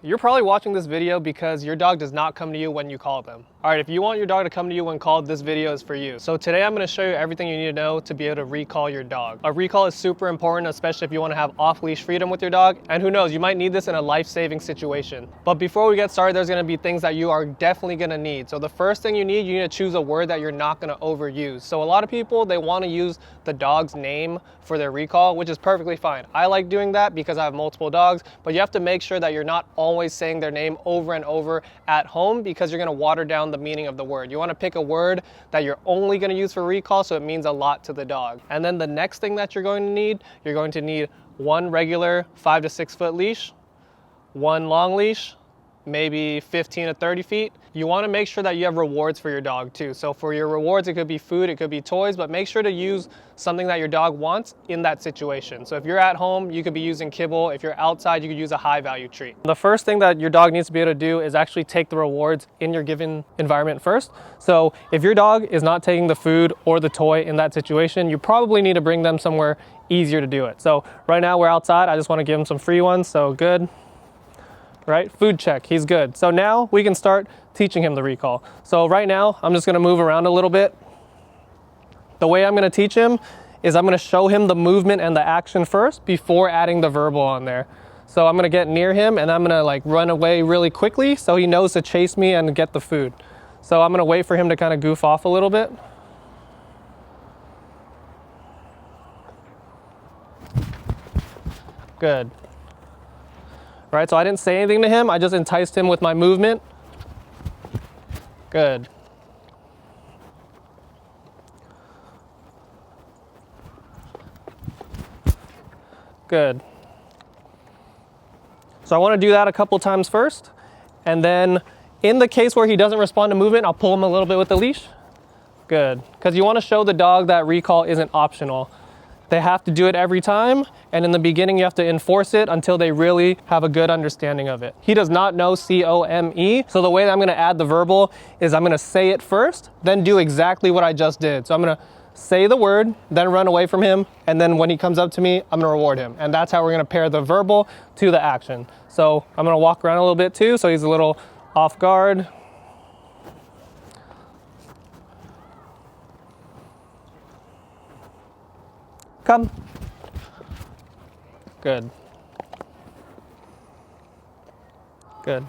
You're probably watching this video because your dog does not come to you when you call them. All right, if you want your dog to come to you when called, this video is for you. So today I'm gonna show you everything you need to know to be able to recall your dog. A recall is super important, especially if you wanna have off-leash freedom with your dog. And who knows, you might need this in a life-saving situation. But before we get started, there's gonna be things that you are definitely gonna need. So the first thing you need to choose a word that you're not gonna overuse. So a lot of people, they wanna use the dog's name for their recall, which is perfectly fine. I like doing that because I have multiple dogs, but you have to make sure that you're not always saying their name over and over at home because you're gonna water down the meaning of the word. You wanna pick a word that you're only gonna use for recall so it means a lot to the dog. And then the next thing that you're going to need one regular 5 to 6 foot leash, one long leash, maybe 15 to 30 feet. You wanna make sure that you have rewards for your dog too. So for your rewards, it could be food, it could be toys, but make sure to use something that your dog wants in that situation. So if you're at home, you could be using kibble. If you're outside, you could use a high value treat. The first thing that your dog needs to be able to do is actually take the rewards in your given environment first. So if your dog is not taking the food or the toy in that situation, you probably need to bring them somewhere easier to do it. So right now we're outside, I just wanna give him some free ones, so good. Right, food check, he's good. So now we can start teaching him the recall. So right now, I'm just gonna move around a little bit. The way I'm gonna teach him is I'm gonna show him the movement and the action first before adding the verbal on there. So I'm gonna get near him and I'm gonna like run away really quickly so he knows to chase me and get the food. So I'm gonna wait for him to kind of goof off a little bit. Good. Right, so I didn't say anything to him, I just enticed him with my movement. Good. Good. So I want to do that a couple times first, and then in the case where he doesn't respond to movement, I'll pull him a little bit with the leash. Good, because you want to show the dog that recall isn't optional. They have to do it every time, and in the beginning you have to enforce it until they really have a good understanding of it. He does not know C-O-M-E, so the way that I'm gonna add the verbal is I'm gonna say it first, then do exactly what I just did. So I'm gonna say the word, then run away from him, and then when he comes up to me, I'm gonna reward him. And that's how we're gonna pair the verbal to the action. So I'm gonna walk around a little bit too, so he's a little off guard. Come. Good. Good.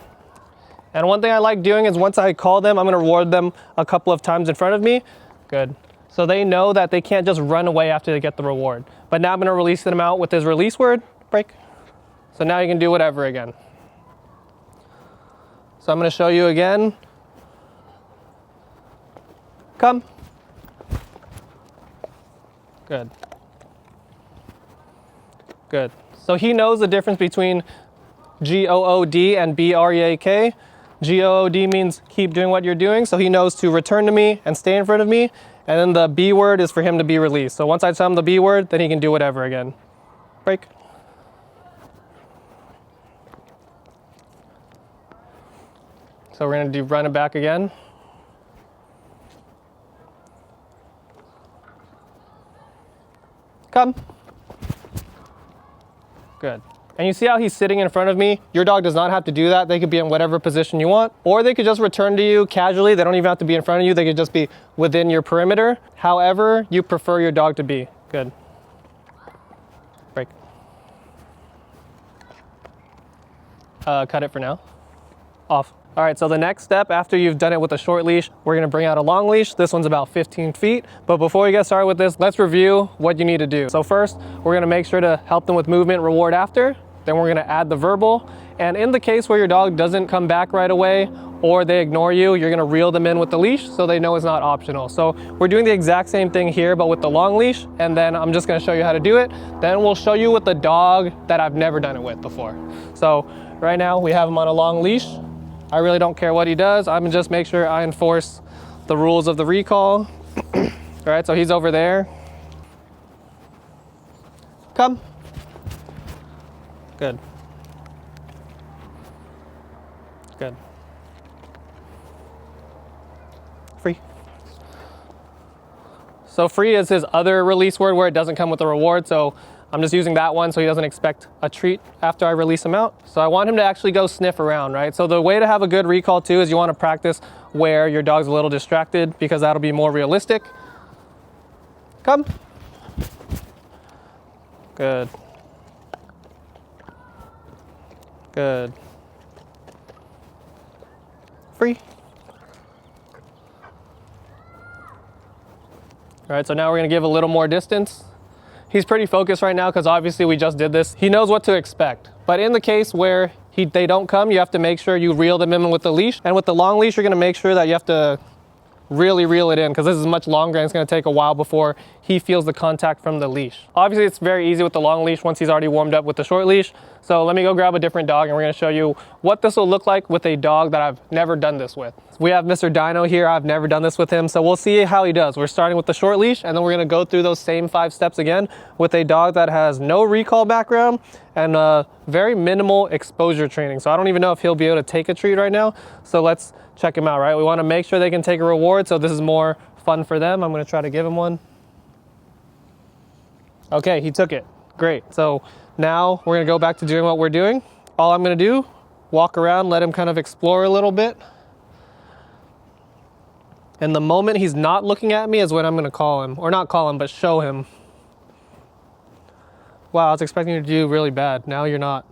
And one thing I like doing is once I call them, I'm gonna reward them a couple of times in front of me. Good. So they know that they can't just run away after they get the reward. But now I'm gonna release them out with his release word, break. So now you can do whatever again. So I'm gonna show you again. Come. Good. Good. So he knows the difference between G-O-O-D and B-R-E-A-K. G-O-O-D means keep doing what you're doing. So he knows to return to me and stay in front of me. And then the B word is for him to be released. So once I tell him the B word, then he can do whatever again. Break. So we're gonna do run it back again. Come. Good. And you see how he's sitting in front of me? Your dog does not have to do that. They could be in whatever position you want, or they could just return to you casually. They don't even have to be in front of you. They could just be within your perimeter. However you prefer your dog to be. Good. Break. Cut it for now. Off. All right, so the next step after you've done it with a short leash, we're gonna bring out a long leash. This one's about 15 feet. But before we get started with this, let's review what you need to do. So first, we're gonna make sure to help them with movement, reward after. Then we're gonna add the verbal. And in the case where your dog doesn't come back right away or they ignore you, you're gonna reel them in with the leash so they know it's not optional. So we're doing the exact same thing here, but with the long leash, and then I'm just gonna show you how to do it. Then we'll show you with the dog that I've never done it with before. So right now we have him on a long leash. I really don't care what he does. I'm gonna just make sure I enforce the rules of the recall. All right, so he's over there. Come. Good. Good. Free. So free is his other release word where it doesn't come with a reward. So I'm just using that one so he doesn't expect a treat after I release him out. So I want him to actually go sniff around, right? So the way to have a good recall too is you want to practice where your dog's a little distracted, because that'll be more realistic. Come. Good. Good. Free. All right, so now we're gonna give a little more distance. He's pretty focused right now because obviously we just did this. He knows what to expect. But in the case where they don't come, you have to make sure you reel them in with the leash. And with the long leash, you're gonna make sure that you have to really reel it in, because this is much longer and it's going to take a while before he feels the contact from the leash. Obviously it's very easy with the long leash once he's already warmed up with the short leash. So let me go grab a different dog and we're going to show you what this will look like with a dog that I've never done this with. We have Mr. Dino here. I've never done this with him, so we'll see how he does. We're starting with the short leash, and then we're going to go through those same 5 steps again with a dog that has no recall background and very minimal exposure training. So I don't even know if he'll be able to take a treat right now. So let's check him out, right? We want to make sure they can take a reward, so this is more fun for them. I'm going to try to give him one. Okay, he took it. Great. So now we're going to go back to doing what we're doing. All I'm going to do, walk around, let him kind of explore a little bit. And the moment he's not looking at me is when I'm going to call him. Or not call him, but show him. Wow, I was expecting you to do really bad. Now you're not.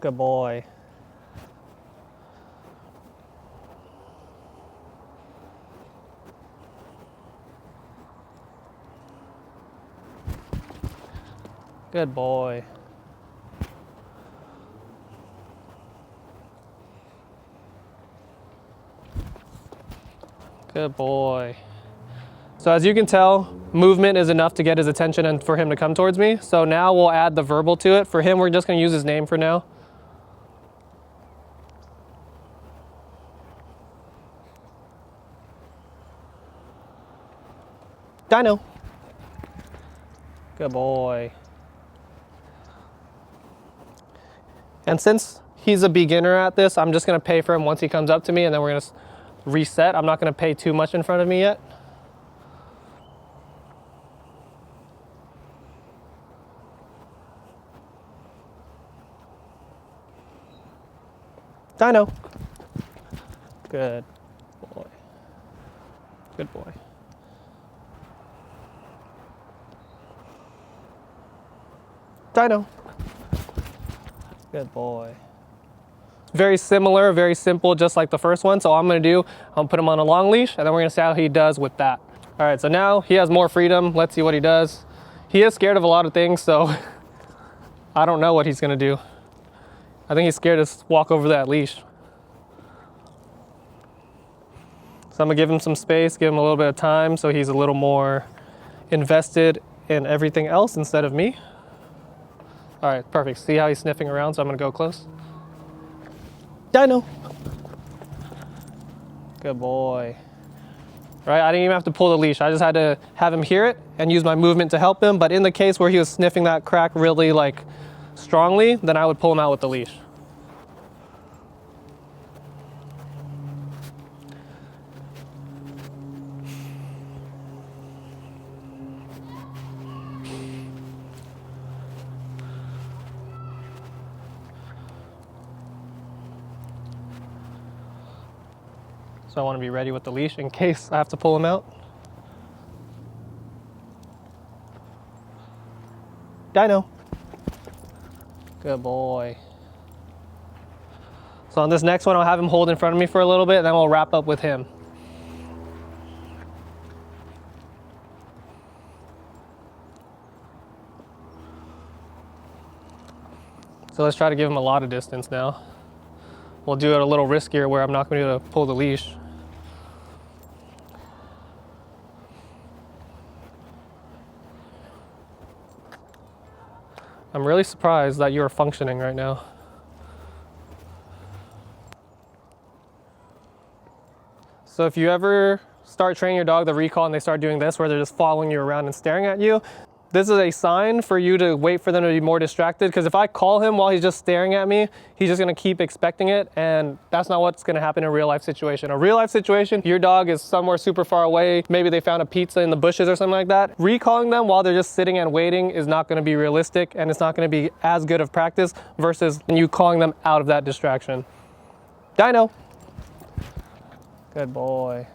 Good boy. Good boy. Good boy. So as you can tell, movement is enough to get his attention and for him to come towards me. So now we'll add the verbal to it. For him, we're just gonna use his name for now. Dino. Good boy. And since he's a beginner at this, I'm just gonna pay for him once he comes up to me, and then we're gonna reset. I'm not gonna pay too much in front of me yet. Dino. Good boy. Good boy. Dino. Good boy. Very similar, very simple, just like the first one. So all I'm gonna do, I'm gonna put him on a long leash, and then we're gonna see how he does with that. All right, so now he has more freedom. Let's see what he does. He is scared of a lot of things, so I don't know what he's gonna do. I think he's scared to walk over that leash. So I'm gonna give him some space, give him a little bit of time so he's a little more invested in everything else instead of me. All right, perfect. See how he's sniffing around, so I'm gonna go close. Dino. Good boy. Right, I didn't even have to pull the leash. I just had to have him hear it and use my movement to help him. But in the case where he was sniffing that crack really like strongly, then I would pull him out with the leash. So I want to be ready with the leash in case I have to pull him out. Dino. Good boy. So on this next one, I'll have him hold in front of me for a little bit, and then we'll wrap up with him. So let's try to give him a lot of distance now. We'll do it a little riskier where I'm not going to be able to pull the leash. I'm really surprised that you are functioning right now. So if you ever start training your dog the recall and they start doing this where they're just following you around and staring at you, this is a sign for you to wait for them to be more distracted, because if I call him while he's just staring at me, he's just gonna keep expecting it, and that's not what's gonna happen in a real life situation. A real life situation, your dog is somewhere super far away, maybe they found a pizza in the bushes or something like that. Recalling them while they're just sitting and waiting is not gonna be realistic, and it's not gonna be as good of practice versus you calling them out of that distraction. Dino. Good boy.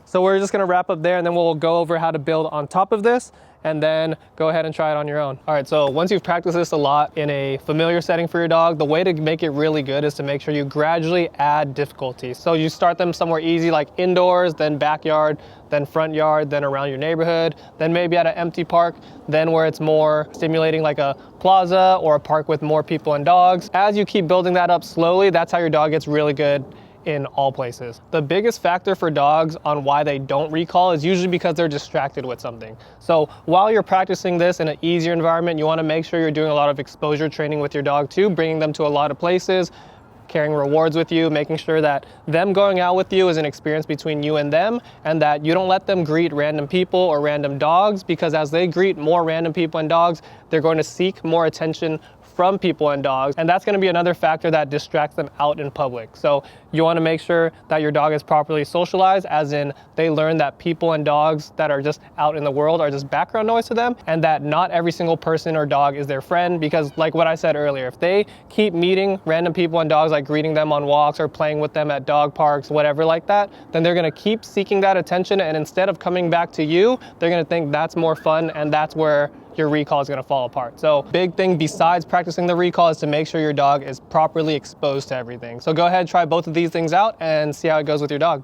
So we're just gonna wrap up there, and then we'll go over how to build on top of this, and then go ahead and try it on your own. All right, so once you've practiced this a lot in a familiar setting for your dog, the way to make it really good is to make sure you gradually add difficulty. So you start them somewhere easy, like indoors, then backyard, then front yard, then around your neighborhood, then maybe at an empty park, then where it's more stimulating, like a plaza or a park with more people and dogs. As you keep building that up slowly, that's how your dog gets really good in all places. The biggest factor for dogs on why they don't recall is usually because they're distracted with something. So while you're practicing this in an easier environment, you want to make sure you're doing a lot of exposure training with your dog too, bringing them to a lot of places, carrying rewards with you, making sure that them going out with you is an experience between you and them, and that you don't let them greet random people or random dogs, because as they greet more random people and dogs, they're going to seek more attention from people and dogs, and that's going to be another factor that distracts them out in public. So you want to make sure that your dog is properly socialized, as in they learn that people and dogs that are just out in the world are just background noise to them, and that not every single person or dog is their friend, because like what I said earlier, if they keep meeting random people and dogs, like greeting them on walks or playing with them at dog parks, whatever like that, then they're going to keep seeking that attention, and instead of coming back to you, they're going to think that's more fun, and that's where your recall is going to fall apart. So big thing besides practicing the recall is to make sure your dog is properly exposed to everything. So go ahead, try both of these things out and see how it goes with your dog.